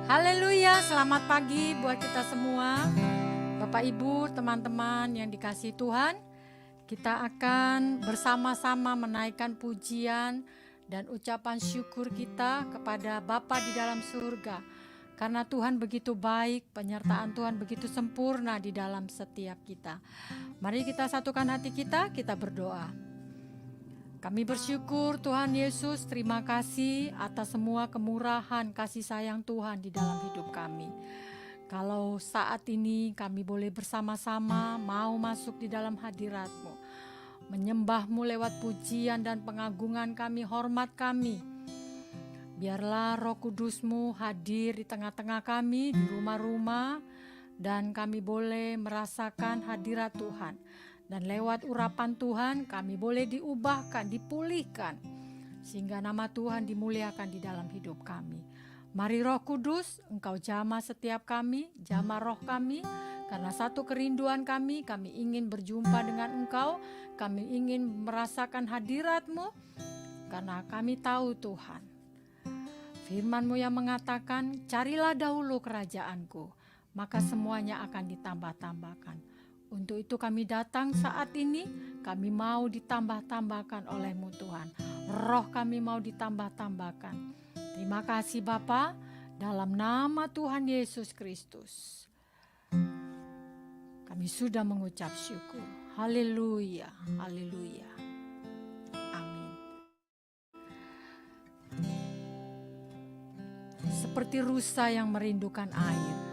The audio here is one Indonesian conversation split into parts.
Haleluya, selamat pagi buat kita semua. Bapak Ibu, teman-teman yang dikasihi Tuhan, kita akan bersama-sama menaikkan pujian dan ucapan syukur kita kepada Bapa di dalam surga. Karena Tuhan begitu baik, penyertaan Tuhan begitu sempurna di dalam setiap kita. Mari kita satukan hati kita berdoa. Kami bersyukur Tuhan Yesus, terima kasih atas semua kemurahan kasih sayang Tuhan di dalam hidup kami. Kalau saat ini kami boleh bersama-sama mau masuk di dalam hadirat-Mu, menyembah-Mu lewat pujian dan pengagungan kami, hormat kami. Biarlah Roh Kudus-Mu hadir di tengah-tengah kami, di rumah-rumah, dan kami boleh merasakan hadirat Tuhan. Dan lewat urapan Tuhan kami boleh diubahkan, dipulihkan, sehingga nama Tuhan dimuliakan di dalam hidup kami. Mari Roh Kudus, Engkau jamah setiap kami, jamah roh kami, karena satu kerinduan kami ingin berjumpa dengan Engkau, kami ingin merasakan hadirat-Mu, karena kami tahu Tuhan, firman-Mu yang mengatakan, carilah dahulu kerajaan-Ku, maka semuanya akan ditambah-tambahkan. Untuk itu kami datang saat ini, kami mau ditambah-tambahkan oleh-Mu Tuhan. Roh kami mau ditambah-tambahkan. Terima kasih Bapa, dalam nama Tuhan Yesus Kristus. Kami sudah mengucap syukur. Haleluya, haleluya. Amin. Seperti rusa yang merindukan air,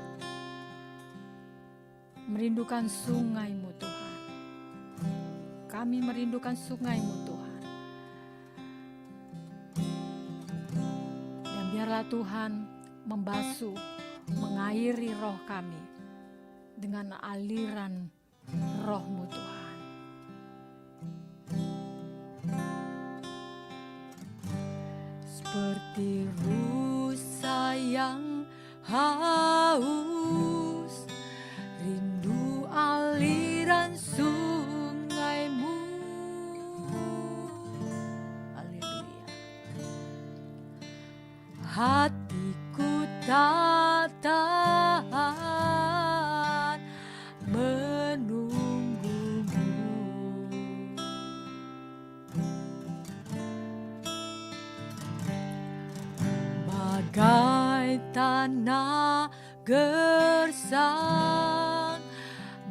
merindukan sungai-Mu Tuhan. Kami merindukan sungai-Mu Tuhan. Dan biarlah Tuhan membasuh, mengairi roh kami dengan aliran roh-Mu Tuhan. Seperti rusa yang haus, rindu aliran sungai-Mu. Haleluya. Hatiku tak tahan menunggu-Mu. Bagai tanah gersang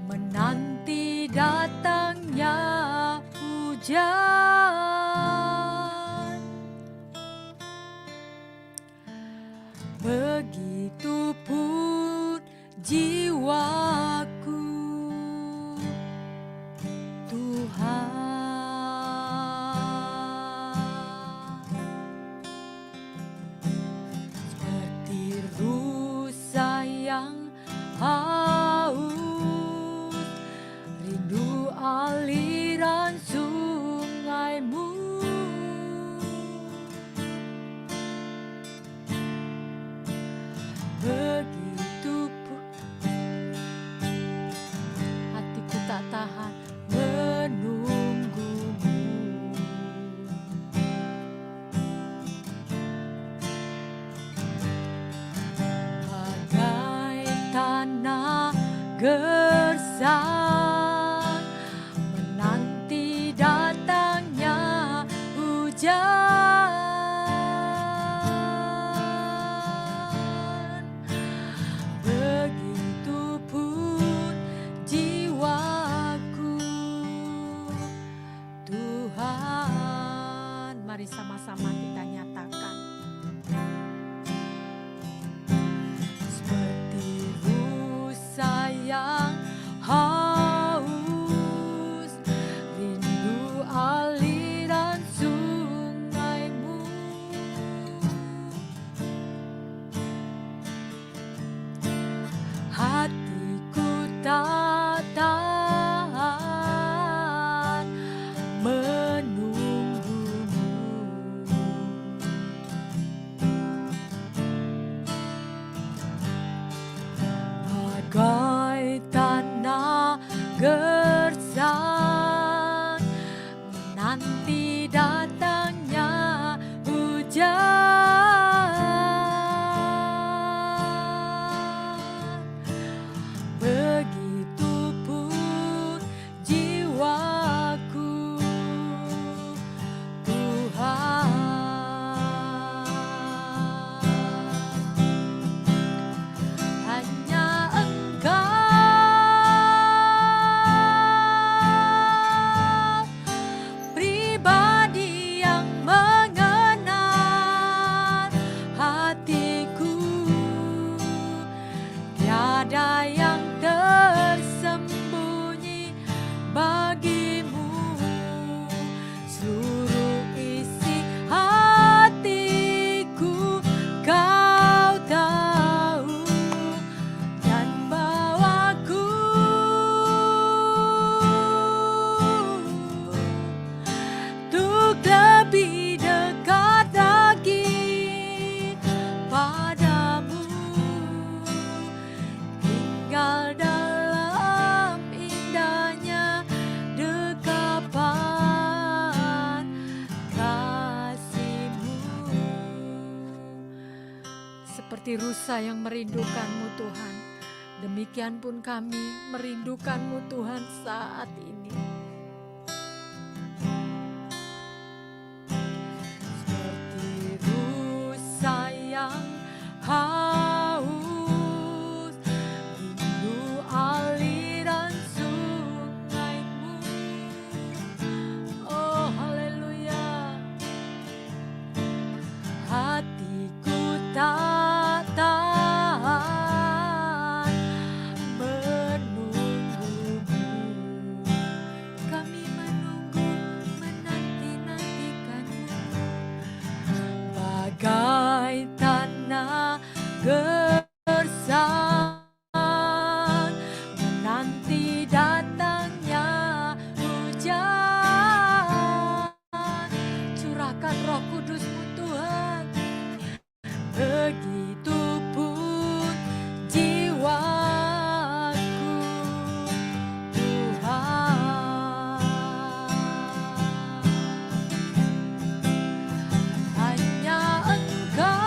menanti datangnya hujan, begitupun jiwaku Tuhan. Seperti rusa yang haus, rindu aliran sungai-Mu. Begitupun hatiku tak tahan menunggu-Mu. Bagai tanah gersang menanti datangnya hujan, begitupun jiwaku Tuhan. Mari sama-sama kita nyatakan. Seperti rusa yang haus, rindu aliran sungai-Mu. Hatiku tak tahan menunggu-Mu. Bagai tanah gersang menanti datangnya hujan, seperti rusa yang merindukan-Mu Tuhan. Demikian pun kami merindukan-Mu Tuhan saat ini. Seperti rusa yang haus, rindu aliran sungai-Mu. Oh haleluya. Hatiku tak tahan menunggu-Mu. Kami menunggu, menanti-nantikan-Mu. Bagai tanah gersang menanti datangnya hujan. Curahkan Roh Kudus-Mu Tuhan. Begitupun jiwaku Tuhan. Hanya Engkau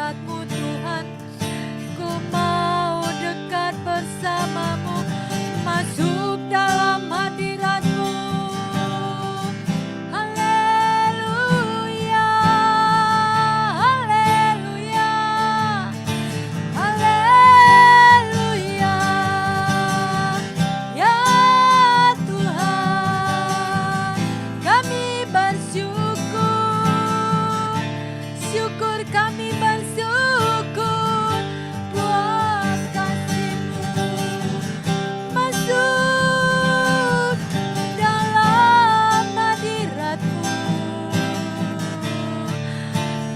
hadirat-Mu Tuhan. Ku mau dekat bersama-Mu, masuk dalam hadirat-Mu. Haleluya, haleluya, haleluya. Ya Tuhan, kami bersyukur, syukur kami bersyukur buat kasih-Mu. Masuk dalam hadirat-Mu,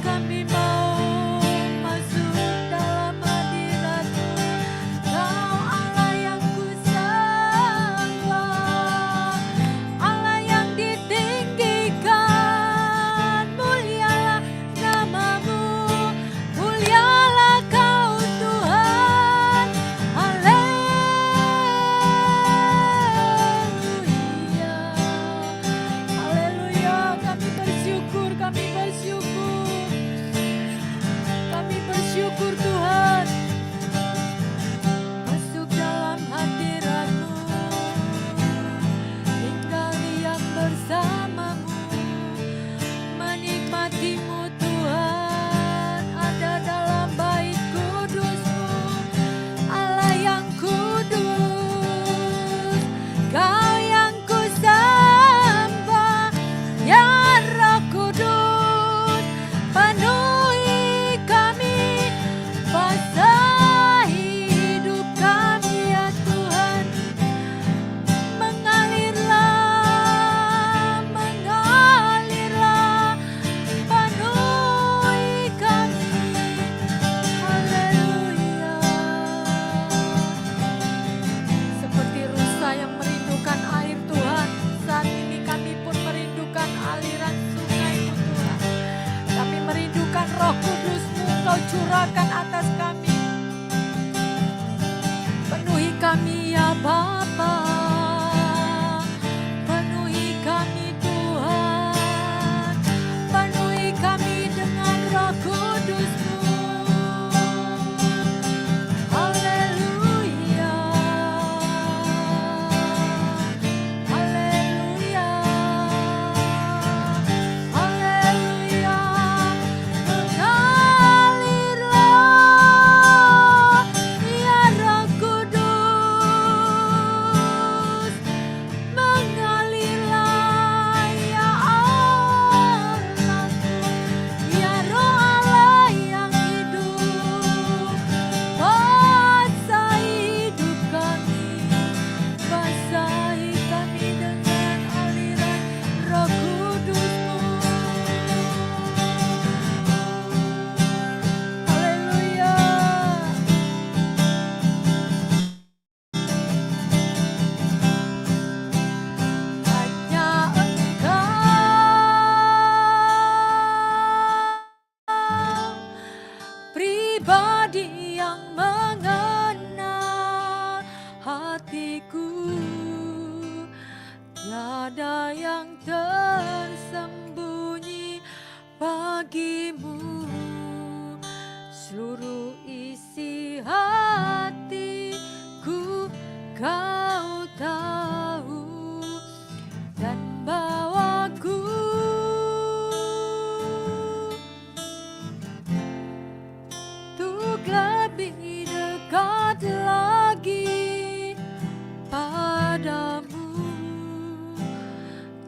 kami mau masuk dalam hadirat-Mu. Kau Allah yang kusembah, Allah yang ditinggikan. Mulialah nama-Mu, mulialah Kau Tuhan. Haleluya, haleluya. Kami bersyukur, kami bersyukur, kami bersyukur Tuhan. Masuk dalam hadirat-Mu, tinggal diam bersama-Mu, menikmati-Mu Tuhan. Ada dalam bait kudus-Mu, Allah yang kudus, Kau yang kusembah. Ya Roh Kudus, penuhi kami, basahi hidup kami ya Tuhan. Mengalirlah, mengalirlah, penuhi kami. Haleluya. Seperti rusa yang merindukan air Tuhan, saat ini kami pun merindukan aliran sungai-Mu Tuhan. Kami merindukan Roh Kudus-Mu, Kau curahkan atas kami. Penuhi kami ya Bapa, penuhi kami Tuhan, penuhi kami dengan Roh Kudus-Mu. Haleluya, haleluya, haleluya. Mengalirlah ya Roh Kudus, mengalirlah ya Allahku, ya Roh Allah yang hidup. Basahi hidup kami, basahi kami dengan aliran Roh Kudus-Mu. Haleluya. Hanya Engkau pribadi yang mengenal hatiku. Tiada yang tersembunyi bagimu. Seluruh isi hatiku Kau tahu, dan bawaku untuk lebih dekat lagi padamu,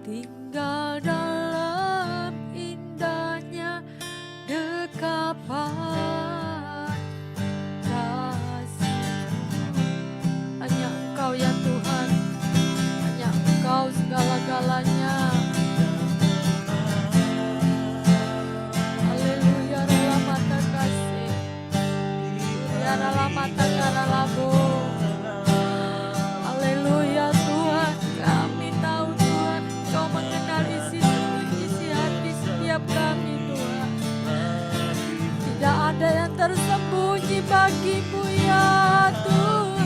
tinggal dalam indahnya dekapan kasih-Mu. Hanya Engkau ya Tuhan, hanya Engkau segala-galanya. Haleluya, rela mata kasih, ya rela mata cara labo. Haleluya Tuhan, kami tahu Tuhan, Kau mengenal isi hati setiap kami Tuhan. Tidak ada yang tersembunyi bagimu ya Tuhan.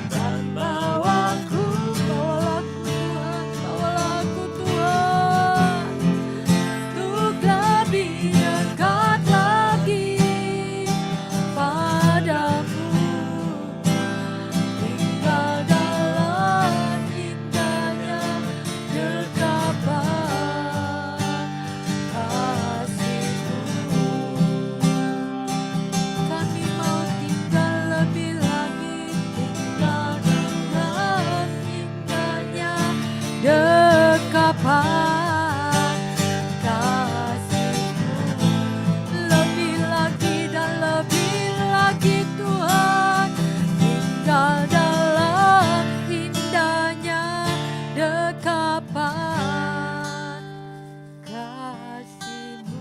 Dan bawaku, bawalah aku Tuhan, bawalah aku Tuhan. dekapan kasih-Mu. Lebih lagi dan lebih lagi Tuhan, tinggal dalam indahnya dekapan kasih-Mu.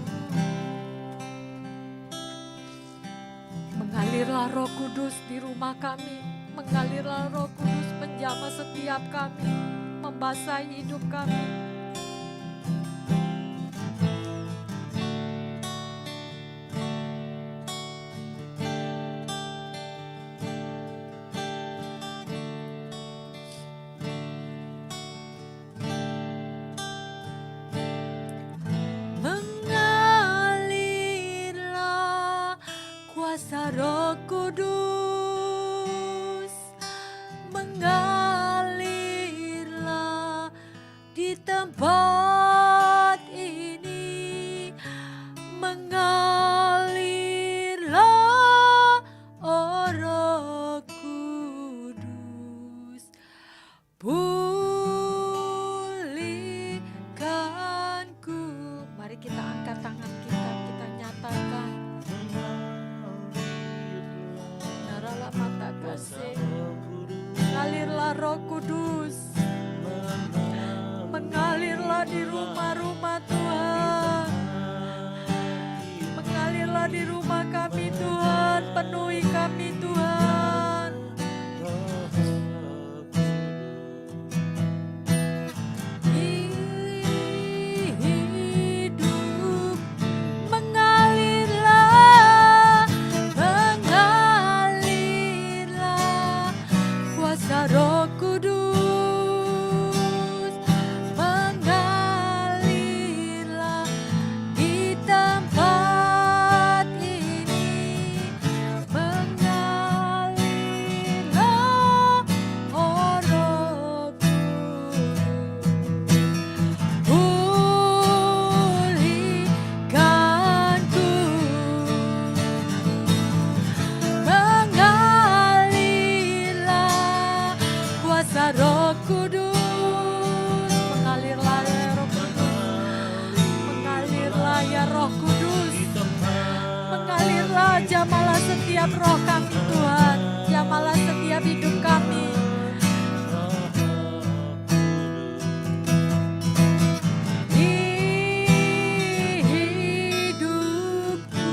Mengalirlah Roh Kudus di rumah kami, mengalirlah Roh Kudus menjamah setiap kami, membasahi hidup kami. Mengalirlah kuasa Roh Kudus, mengalirlah di tempat ini, mengalirlah oh Roh Kudus, pulihkanku. Mari kita angkat tangan kita, kita nyatakan. Naralah mata kasih, mengalirlah Roh Kudus, mengalirlah di rumah-rumah Tuhan, mengalirlah di rumah kami Tuhan, penuhi kami Tuhan. Hidup mengalirlah, mengalirlah kuasa Roh Kudus, mengalirlah di tempat ini, mengalirlah oh Roh Kudus, pulihkanku, mengalirlah kuasa Roh Kudus, mengalirlah ya Roh Kudus, mengalirlah ya Roh Kudus, mengalirlah, jamalah setiap roh kami Tuhan, jamalah setiap hidup kami. Hidupku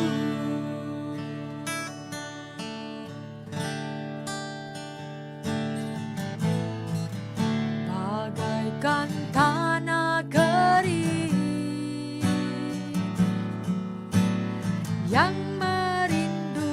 bagaikan tanah kering yang merindukan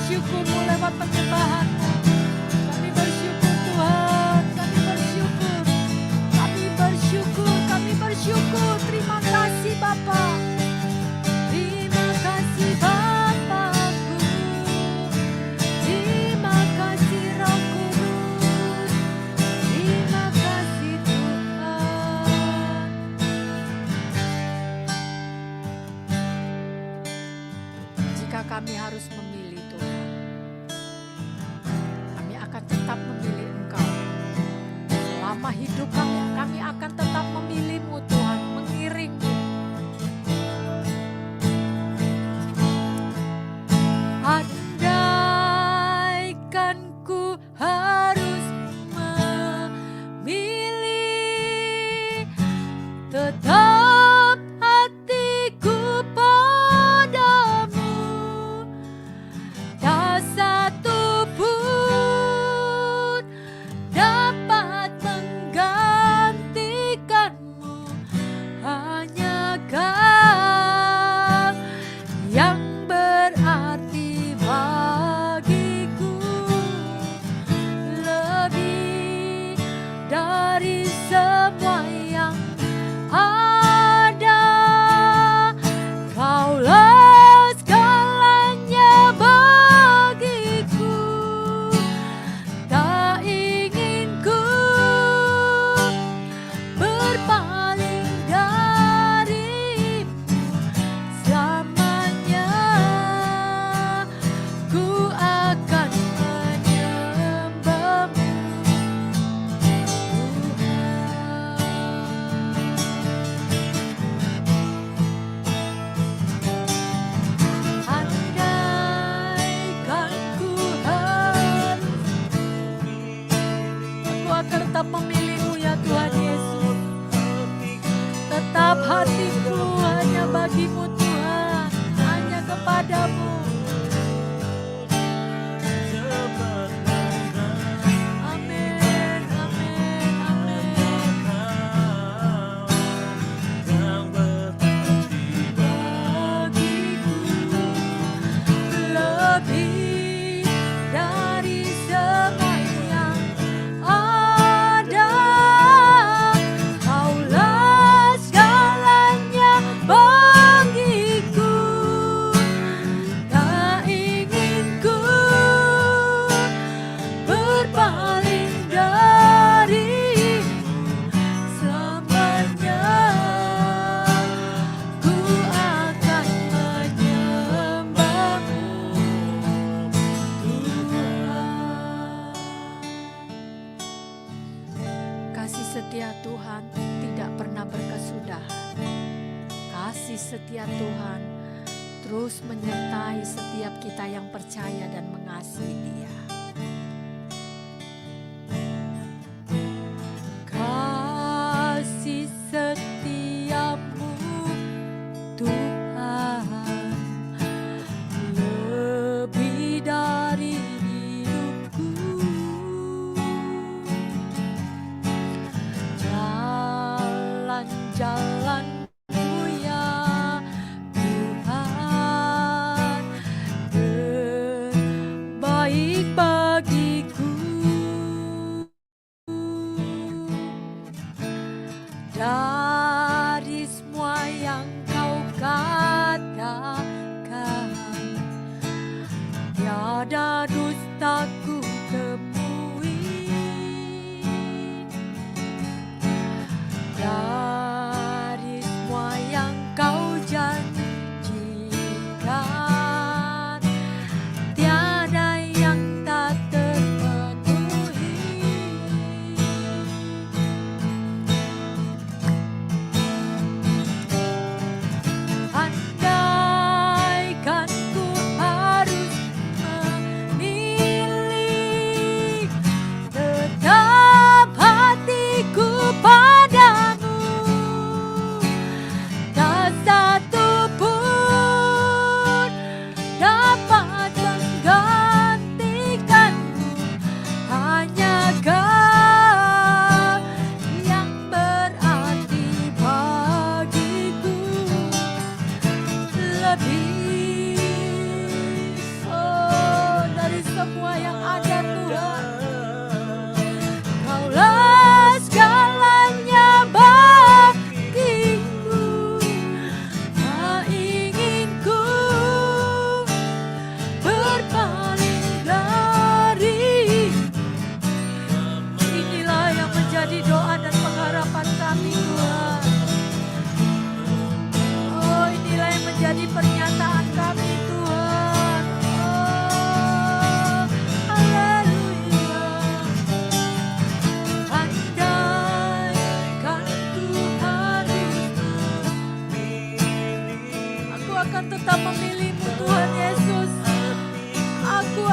bersyukur-Mu lewat penyembahan-Mu. Kami bersyukur Tuhan, kami bersyukur. Kami bersyukur, kami bersyukur. Terima kasih Bapa. Terima kasih Bapakku. Terima kasih Roh Kudus. Terima kasih Tuhan. Jika kami harus memilih Tuhan, kami akan tetap memilih Engkau. Selama hidup kami akan tetap memilih-Mu Tuhan, mengiring-Mu. Andaikan ku harus memilih, tetap hatiku padamu. Tak satu pun dapat menggantikanmu. Hanya Kau yang berarti bagiku, lebih dari semua yang ada. Kaulah segalanya bagiku. Tak ingin ku berpaling darimu selamanya. Ku akan menyembah-Mu Tuhan. Andaikan ku harus, aku akan tetap memilih-Mu ya Tuhan Yesus. Tetap hatiku hanya bagi-Mu Tuhan, hanya kepadamu. Amin, amin, amin. Bagiku lebih dari semua yang ada. Kaulah segalanya bagiku. Tak ingin ku berpaling darimu selamanya. Ku akan menyembah-Mu Tuhan. Kasih setia Tuhan tidak pernah berkesudahan. Kasih setia Tuhan terus menyertai setiap kita yang percaya dan mengasihi Dia. Kasih setiamu Tuhan lebih dari hidupku. Jalan-jalan-Mu ya Tuhan terbaik bagiku. Dari semua yang Kau katakan, tiada dusta ku temui. Dari semua yang Kau janjikan, tiada yang tak terpenuhi. Andaikan ku harus memilih,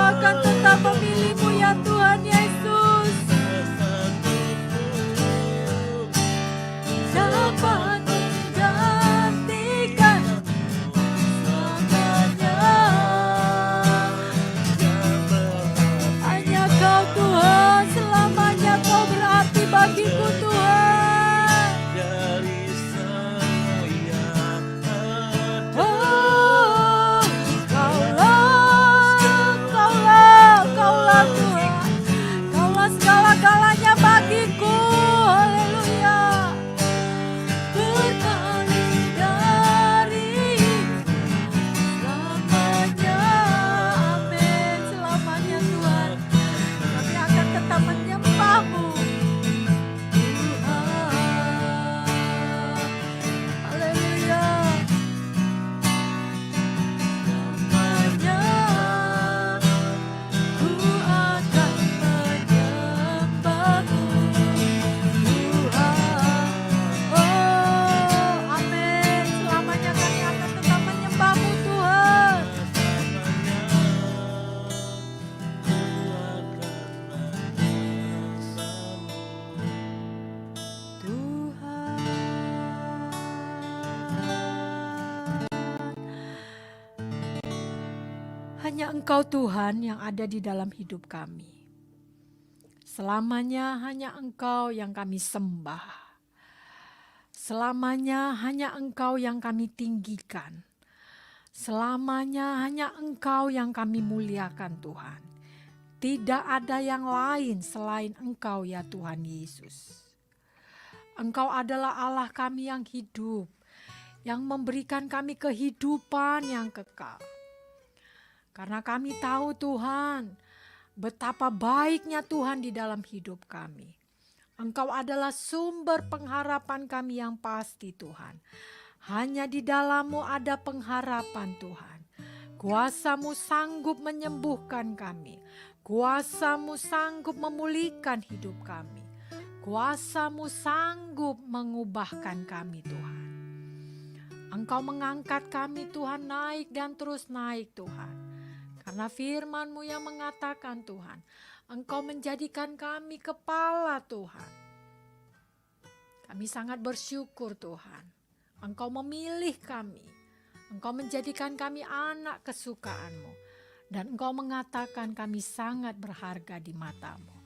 akan tetap memilih-Mu ya Tuhan Yesus. Dapat menggantikan selamanya. Hanya Kau Tuhan, selamanya Kau berarti bagiku Tuhan. Oh, Kaulah Tuhan. Kaulah segala-galanya bagiku. Haleluya. Berpaling dari selamanya. Amin. Selamanya Tuhan. Kami akan tetap menyembah-Mu. Tuhan. Haleluya. Selamanya ku akan menyembah-Mu. Tuhan. Oh, amin. Selamanya kami akan tetap menyembah-Mu Tuhan. Hanya Engkau Tuhan yang ada di dalam hidup kami. Selamanya hanya Engkau yang kami sembah. Selamanya hanya Engkau yang kami tinggikan. Selamanya hanya Engkau yang kami muliakan Tuhan. Tidak ada yang lain selain Engkau ya Tuhan Yesus. Engkau adalah Allah kami yang hidup, yang memberikan kami kehidupan yang kekal. Karena kami tahu Tuhan, betapa baiknya Tuhan di dalam hidup kami. Engkau adalah sumber pengharapan kami yang pasti Tuhan. Hanya di dalam-Mu ada pengharapan Tuhan. Kuasa-Mu sanggup menyembuhkan kami. Kuasa-Mu sanggup memulihkan hidup kami. Kuasa-Mu sanggup mengubahkan kami Tuhan. Engkau mengangkat kami Tuhan naik dan terus naik Tuhan. Karena firman-Mu yang mengatakan Tuhan, Engkau menjadikan kami kepala Tuhan. Kami sangat bersyukur Tuhan. Engkau memilih kami. Engkau menjadikan kami anak kesukaan-Mu. Dan Engkau mengatakan kami sangat berharga di mata-Mu.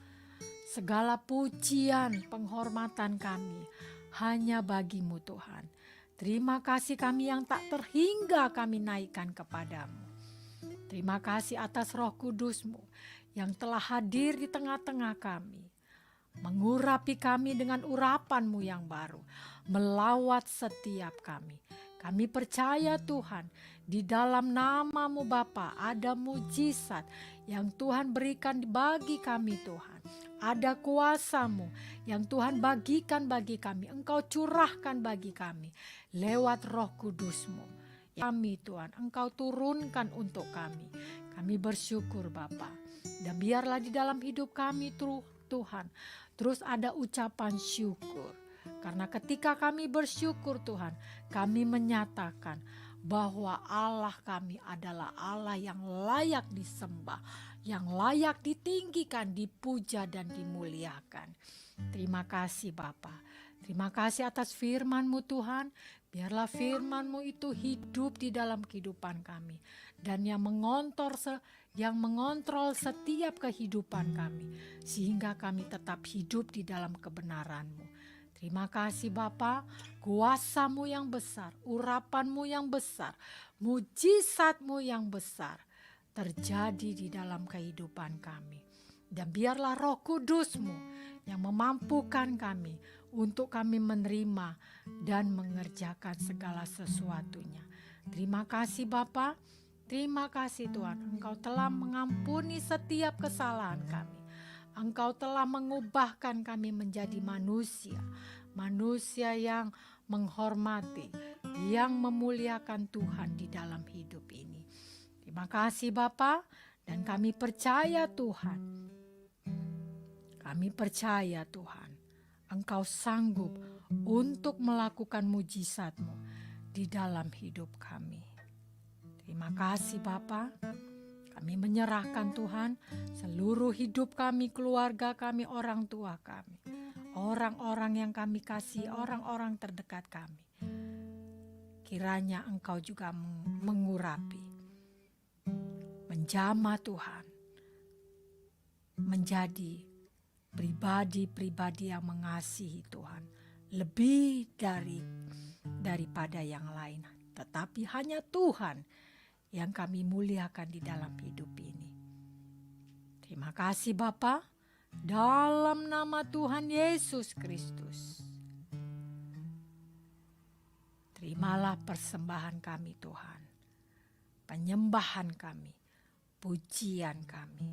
Segala pujian, penghormatan kami hanya bagi-Mu Tuhan. Terima kasih kami yang tak terhingga kami naikkan kepadamu. Terima kasih atas Roh Kudus-Mu yang telah hadir di tengah-tengah kami. Mengurapi kami dengan urapan-Mu yang baru. Melawat setiap kami. Kami percaya Tuhan, di dalam nama-Mu Bapa ada mujizat yang Tuhan berikan bagi kami Tuhan. Ada kuasa-Mu yang Tuhan bagikan bagi kami. Engkau curahkan bagi kami lewat Roh Kudus-Mu. Kami Tuhan, Engkau turunkan untuk kami. Kami bersyukur Bapa. Dan biarlah di dalam hidup kami Tuhan, terus ada ucapan syukur. Karena ketika kami bersyukur Tuhan, kami menyatakan bahwa Allah kami adalah Allah yang layak disembah, yang layak ditinggikan, dipuja dan dimuliakan. Terima kasih Bapa. Terima kasih atas firman-Mu Tuhan. Biarlah firman-Mu itu hidup di dalam kehidupan kami. Dan yang mengontrol setiap kehidupan kami. Sehingga kami tetap hidup di dalam kebenaran-Mu. Terima kasih Bapa, kuasa-Mu yang besar, urapan-Mu yang besar, mujizat-Mu yang besar terjadi di dalam kehidupan kami. Dan biarlah Roh Kudus-Mu yang memampukan kami untuk kami menerima dan mengerjakan segala sesuatunya. Terima kasih Bapa, terima kasih Tuhan. Engkau telah mengampuni setiap kesalahan kami. Engkau telah mengubahkan kami menjadi manusia. Manusia yang menghormati, yang memuliakan Tuhan di dalam hidup ini. Terima kasih Bapa, dan kami percaya Tuhan. Kami percaya Tuhan, Engkau sanggup untuk melakukan mujizat-Mu di dalam hidup kami. Terima kasih Bapa. Kami menyerahkan Tuhan seluruh hidup kami, keluarga kami, orang tua kami, orang-orang yang kami kasih, orang-orang terdekat kami. Kiranya Engkau juga mengurapi, menjamah Tuhan, menjadi pribadi-pribadi yang mengasihi Tuhan lebih daripada yang lain. Tetapi hanya Tuhan yang kami muliakan di dalam hidup ini. Terima kasih Bapa, dalam nama Tuhan Yesus Kristus. Terimalah persembahan kami Tuhan, penyembahan kami, pujian kami,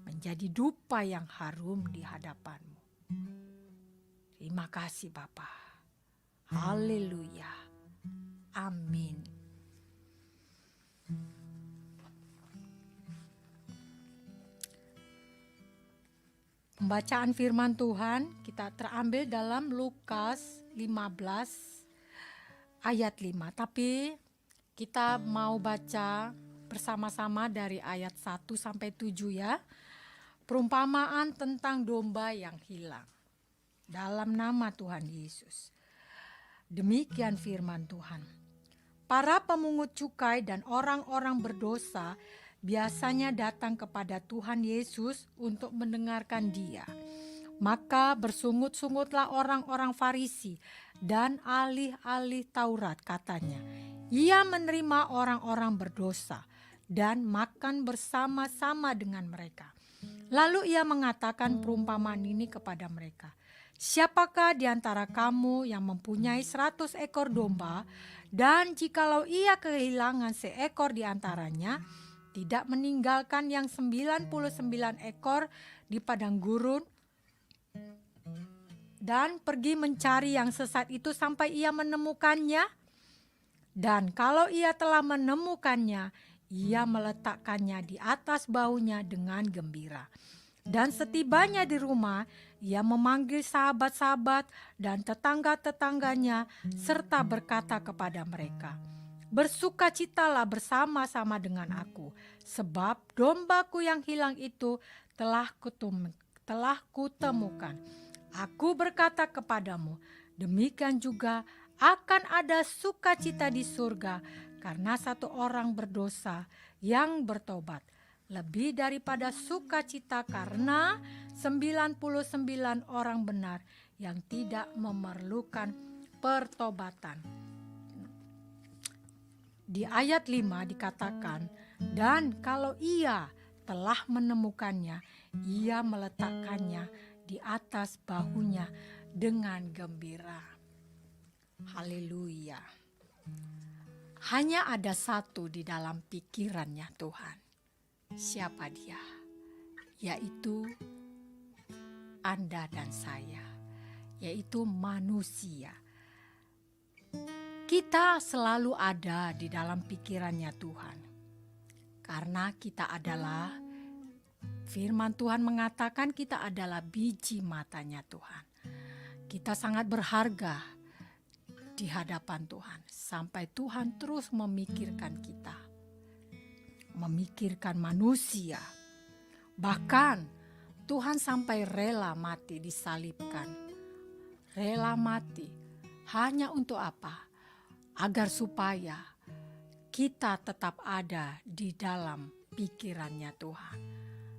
menjadi dupa yang harum di hadapan-Mu. Terima kasih Bapa. Haleluya. Amin. Pembacaan firman Tuhan kita terambil dalam Lukas 15 ayat 5. Tapi kita mau baca bersama-sama dari ayat 1 sampai 7 ya. Perumpamaan tentang domba yang hilang. Dalam nama Tuhan Yesus. Demikian firman Tuhan. Para pemungut cukai dan orang-orang berdosa biasanya datang kepada Tuhan Yesus untuk mendengarkan Dia. Maka bersungut-sungutlah orang-orang Farisi dan ahli-ahli Taurat, katanya, ia menerima orang-orang berdosa dan makan bersama-sama dengan mereka. Lalu ia mengatakan perumpamaan ini kepada mereka. Siapakah di antara kamu yang mempunyai 100 ekor domba, dan jikalau ia kehilangan seekor di antaranya, tidak meninggalkan yang 99 ekor di padang gurun dan pergi mencari yang sesat itu sampai ia menemukannya? Dan kalau ia telah menemukannya, ia meletakkannya di atas bahunya dengan gembira. Dan setibanya di rumah, ia memanggil sahabat-sahabat dan tetangga-tetangganya serta berkata kepada mereka, bersukacitalah bersama-sama dengan aku, sebab dombaku yang hilang itu telah kutemukan. Aku berkata kepadamu, demikian juga akan ada sukacita di surga karena satu orang berdosa yang bertobat, lebih daripada sukacita karena 99 orang benar yang tidak memerlukan pertobatan. Di ayat 5 dikatakan, dan kalau ia telah menemukannya, ia meletakkannya di atas bahunya dengan gembira. Haleluya. Hanya ada satu di dalam pikirannya Tuhan. Siapa dia? Yaitu Anda dan saya, yaitu manusia. Kita selalu ada di dalam pikirannya Tuhan. Karena kita adalah, firman Tuhan mengatakan kita adalah biji matanya Tuhan. Kita sangat berharga di hadapan Tuhan. Sampai Tuhan terus memikirkan kita. Memikirkan manusia. Bahkan Tuhan sampai rela mati disalibkan. Rela mati. Hanya untuk apa? Agar supaya kita tetap ada di dalam pikirannya Tuhan.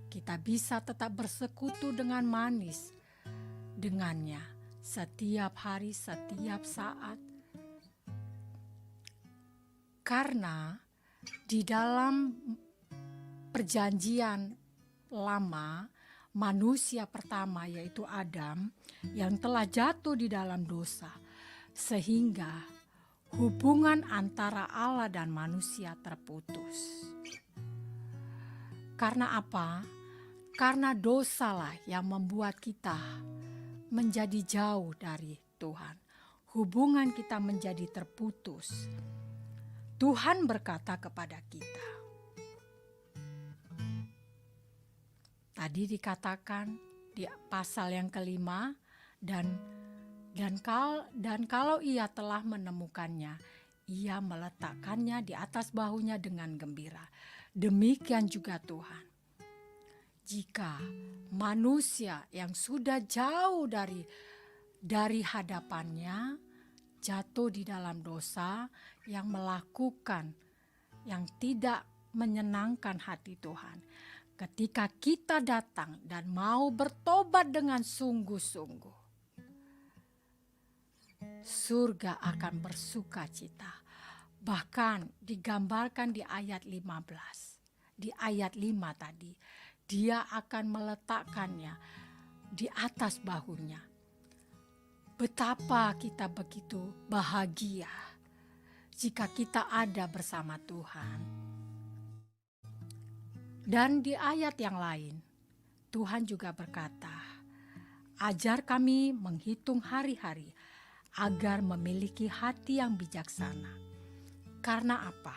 Kita bisa tetap bersekutu dengan manis dengannya setiap hari, setiap saat. Karena di dalam perjanjian lama, manusia pertama yaitu Adam yang telah jatuh di dalam dosa, sehingga hubungan antara Allah dan manusia terputus. Karena apa? Karena dosalah yang membuat kita menjadi jauh dari Tuhan. Hubungan kita menjadi terputus. Tuhan berkata kepada kita. Tadi dikatakan di pasal yang kelima, dan kalau ia telah menemukannya, ia meletakkannya di atas bahunya dengan gembira. Demikian juga Tuhan, jika manusia yang sudah jauh dari hadapannya jatuh di dalam dosa, yang melakukan yang tidak menyenangkan hati Tuhan, ketika kita datang dan mau bertobat dengan sungguh-sungguh, surga akan bersuka cita. Bahkan digambarkan di ayat 15, di ayat 5 tadi, dia akan meletakkannya di atas bahunya. Betapa kita begitu bahagia jika kita ada bersama Tuhan. Dan di ayat yang lain, Tuhan juga berkata, ajar kami menghitung hari-hari agar memiliki hati yang bijaksana. Karena apa?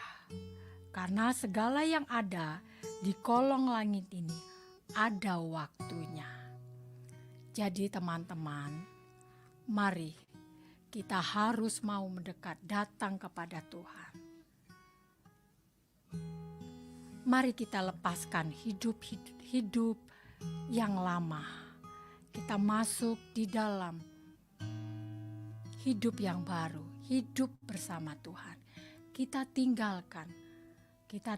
Karena segala yang ada di kolong langit ini ada waktunya. Jadi teman-teman, mari kita harus mau mendekat datang kepada Tuhan. Mari kita lepaskan hidup yang lama. Kita masuk di dalam hidup yang baru, hidup bersama Tuhan. Kita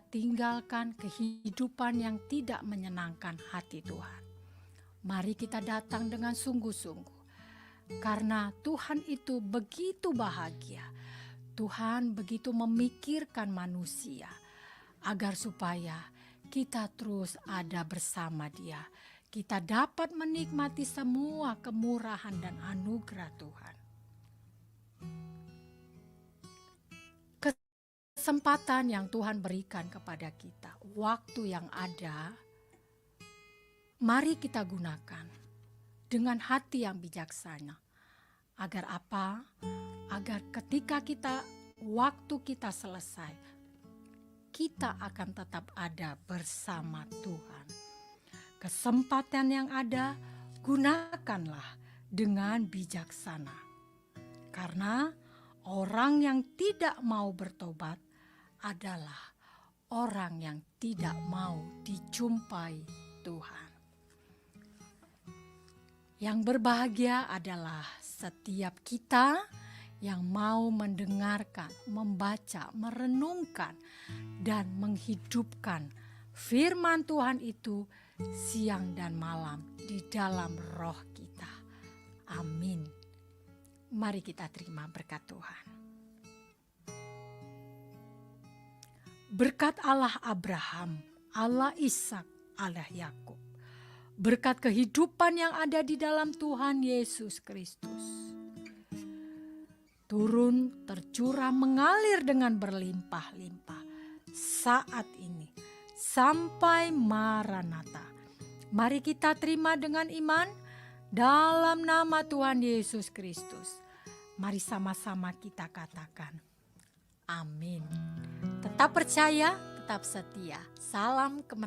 tinggalkan kehidupan yang tidak menyenangkan hati Tuhan. Mari kita datang dengan sungguh-sungguh, karena Tuhan itu begitu bahagia. Tuhan begitu memikirkan manusia, agar supaya kita terus ada bersama Dia. Kita dapat menikmati semua kemurahan dan anugerah Tuhan. Kesempatan yang Tuhan berikan kepada kita, waktu yang ada, mari kita gunakan dengan hati yang bijaksana. Agar apa? Agar ketika waktu kita selesai, kita akan tetap ada bersama Tuhan. Kesempatan yang ada, gunakanlah dengan bijaksana. Karena orang yang tidak mau bertobat adalah orang yang tidak mau dijumpai Tuhan. Yang berbahagia adalah setiap kita yang mau mendengarkan, membaca, merenungkan, dan menghidupkan firman Tuhan itu siang dan malam di dalam roh kita. Amin. Mari kita terima berkat Tuhan. Berkat Allah Abraham, Allah Ishak, Allah Yakub. Berkat kehidupan yang ada di dalam Tuhan Yesus Kristus. Turun, tercurah, mengalir dengan berlimpah-limpah saat ini sampai Maranatha. Mari kita terima dengan iman dalam nama Tuhan Yesus Kristus. Mari sama-sama kita katakan amin. Tetap percaya, tetap setia. Salam kemenangan.